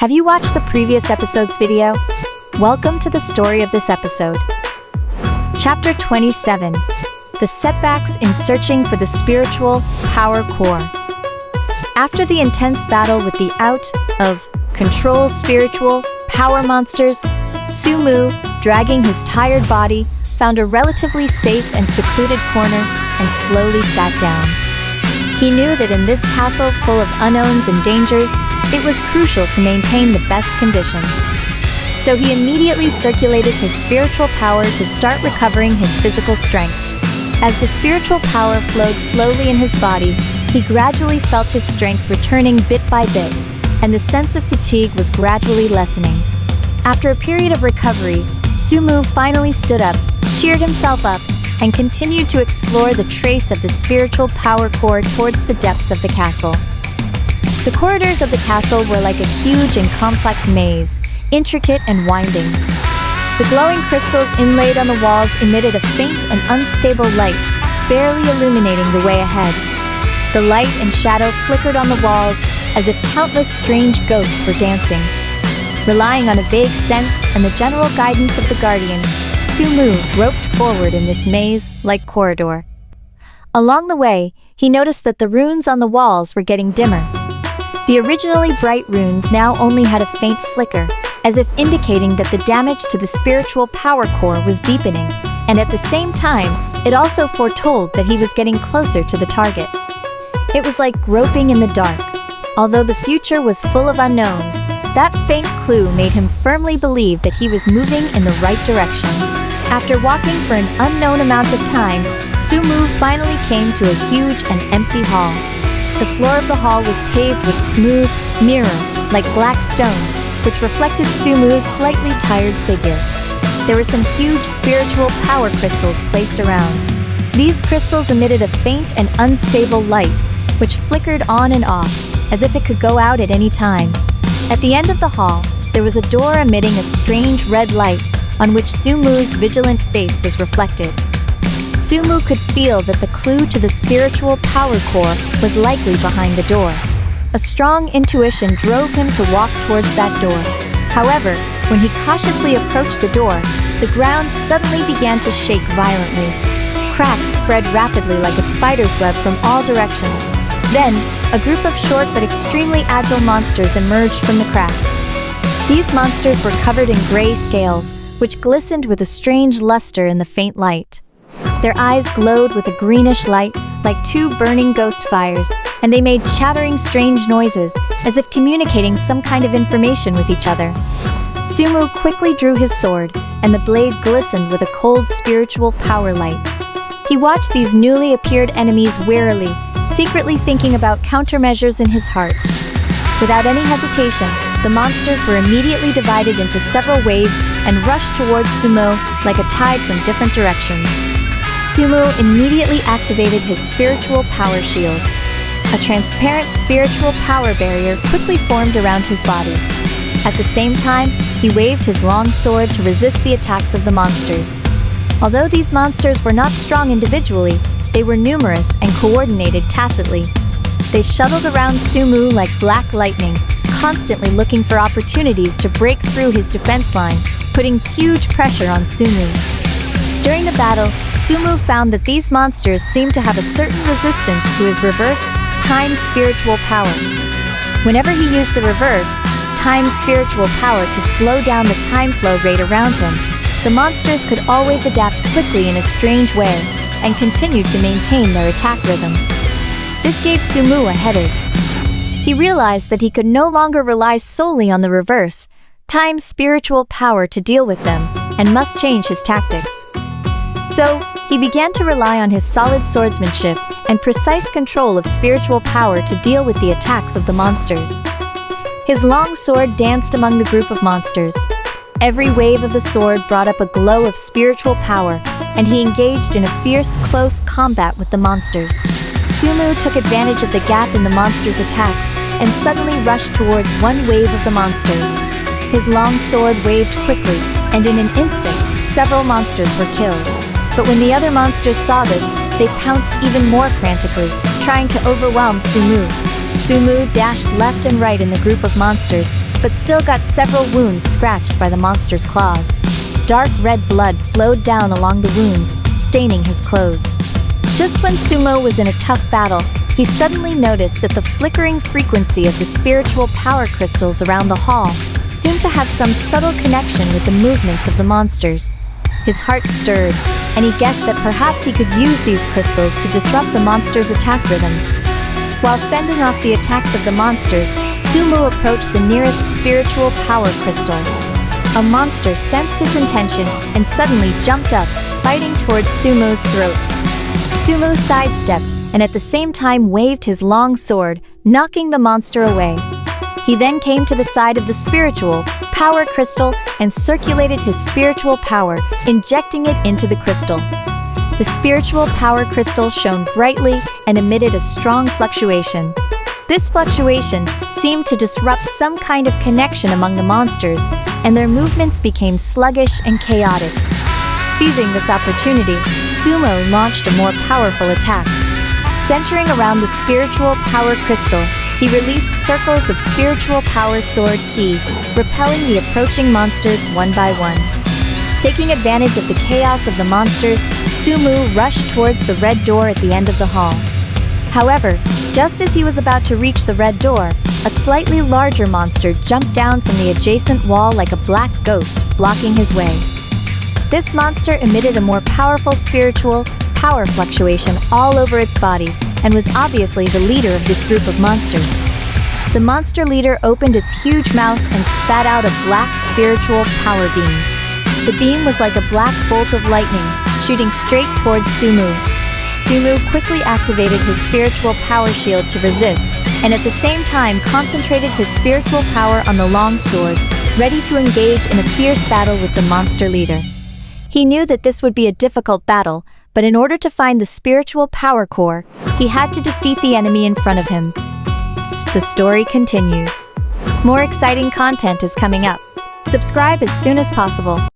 Have you watched the previous episode's video? Welcome to the story of this episode. Chapter 27. The Setbacks in Searching for the Spiritual Power Core. After the intense battle with the out-of-control spiritual power monsters, Sumu, dragging his tired body, found a relatively safe and secluded corner and slowly sat down. He knew that in this castle full of unknowns and dangers, it was crucial to maintain the best condition. So he immediately circulated his spiritual power to start recovering his physical strength. As the spiritual power flowed slowly in his body, he gradually felt his strength returning bit by bit, and the sense of fatigue was gradually lessening. After a period of recovery, Sumu finally stood up, cheered himself up, and continued to explore the trace of the spiritual power core towards the depths of the castle. The corridors of the castle were like a huge and complex maze, intricate and winding. The glowing crystals inlaid on the walls emitted a faint and unstable light, barely illuminating the way ahead. The light and shadow flickered on the walls as if countless strange ghosts were dancing. Relying on a vague sense and the general guidance of the guardian, Sumu groped forward in this maze-like corridor. Along the way, he noticed that the runes on the walls were getting dimmer. The originally bright runes now only had a faint flicker, as if indicating that the damage to the spiritual power core was deepening, and at the same time, it also foretold that he was getting closer to the target. It was like groping in the dark. Although the future was full of unknowns, that faint clue made him firmly believe that he was moving in the right direction. After walking for an unknown amount of time, Sumu finally came to a huge and empty hall. The floor of the hall was paved with smooth, mirror-like black stones, which reflected Sumu's slightly tired figure. There were some huge spiritual power crystals placed around. These crystals emitted a faint and unstable light, which flickered on and off, as if it could go out at any time. At the end of the hall, there was a door emitting a strange red light, on which Sumu's vigilant face was reflected. Sumu could feel that the clue to the spiritual power core was likely behind the door. A strong intuition drove him to walk towards that door. However, when he cautiously approached the door, the ground suddenly began to shake violently. Cracks spread rapidly like a spider's web from all directions. Then, a group of short but extremely agile monsters emerged from the cracks. These monsters were covered in gray scales, which glistened with a strange luster in the faint light. Their eyes glowed with a greenish light, like two burning ghost fires, and they made chattering strange noises, as if communicating some kind of information with each other. Sumu quickly drew his sword, and the blade glistened with a cold spiritual power light. He watched these newly appeared enemies wearily, secretly thinking about countermeasures in his heart. Without any hesitation, the monsters were immediately divided into several waves and rushed towards Sumu like a tide from different directions. Sumu immediately activated his spiritual power shield. A transparent spiritual power barrier quickly formed around his body. At the same time, he waved his long sword to resist the attacks of the monsters. Although these monsters were not strong individually, they were numerous and coordinated tacitly. They shuttled around Sumu like black lightning, constantly looking for opportunities to break through his defense line, putting huge pressure on Sumu. During the battle, Sumu found that these monsters seemed to have a certain resistance to his reverse, time spiritual power. Whenever he used the reverse, time spiritual power to slow down the time flow rate around him, the monsters could always adapt quickly in a strange way and continue to maintain their attack rhythm. This gave Sumu a headache. He realized that he could no longer rely solely on the reverse, time spiritual power to deal with them, and must change his tactics. So, he began to rely on his solid swordsmanship and precise control of spiritual power to deal with the attacks of the monsters. His long sword danced among the group of monsters. Every wave of the sword brought up a glow of spiritual power, and he engaged in a fierce, close combat with the monsters. Sumu took advantage of the gap in the monsters' attacks and suddenly rushed towards one wave of the monsters. His long sword waved quickly, and in an instant, several monsters were killed. But when the other monsters saw this, they pounced even more frantically, trying to overwhelm Sumu. Sumu dashed left and right in the group of monsters, but still got several wounds scratched by the monster's claws. Dark red blood flowed down along the wounds, staining his clothes. Just when Sumo was in a tough battle, he suddenly noticed that the flickering frequency of the spiritual power crystals around the hall seemed to have some subtle connection with the movements of the monsters. His heart stirred, and he guessed that perhaps he could use these crystals to disrupt the monster's attack rhythm. While fending off the attacks of the monsters, Sumo approached the nearest spiritual power crystal. A monster sensed his intention and suddenly jumped up, biting towards Sumo's throat. Sumo sidestepped and at the same time waved his long sword, knocking the monster away. He then came to the side of the spiritual power crystal and circulated his spiritual power, injecting it into the crystal. The spiritual power crystal shone brightly and emitted a strong fluctuation. This fluctuation seemed to disrupt some kind of connection among the monsters, and their movements became sluggish and chaotic. Seizing this opportunity, Sumo launched a more powerful attack. Centering around the spiritual power crystal, he released circles of spiritual power sword ki, repelling the approaching monsters one by one. Taking advantage of the chaos of the monsters, Sumo rushed towards the red door at the end of the hall. However, just as he was about to reach the red door, a slightly larger monster jumped down from the adjacent wall like a black ghost, blocking his way. This monster emitted a more powerful spiritual power fluctuation all over its body, and was obviously the leader of this group of monsters. The monster leader opened its huge mouth and spat out a black spiritual power beam. The beam was like a black bolt of lightning, shooting straight towards Sumo. Sumo quickly activated his spiritual power shield to resist, and at the same time concentrated his spiritual power on the long sword, ready to engage in a fierce battle with the monster leader. He knew that this would be a difficult battle, but in order to find the spiritual power core, he had to defeat the enemy in front of him. The story continues. More exciting content is coming up. Subscribe as soon as possible.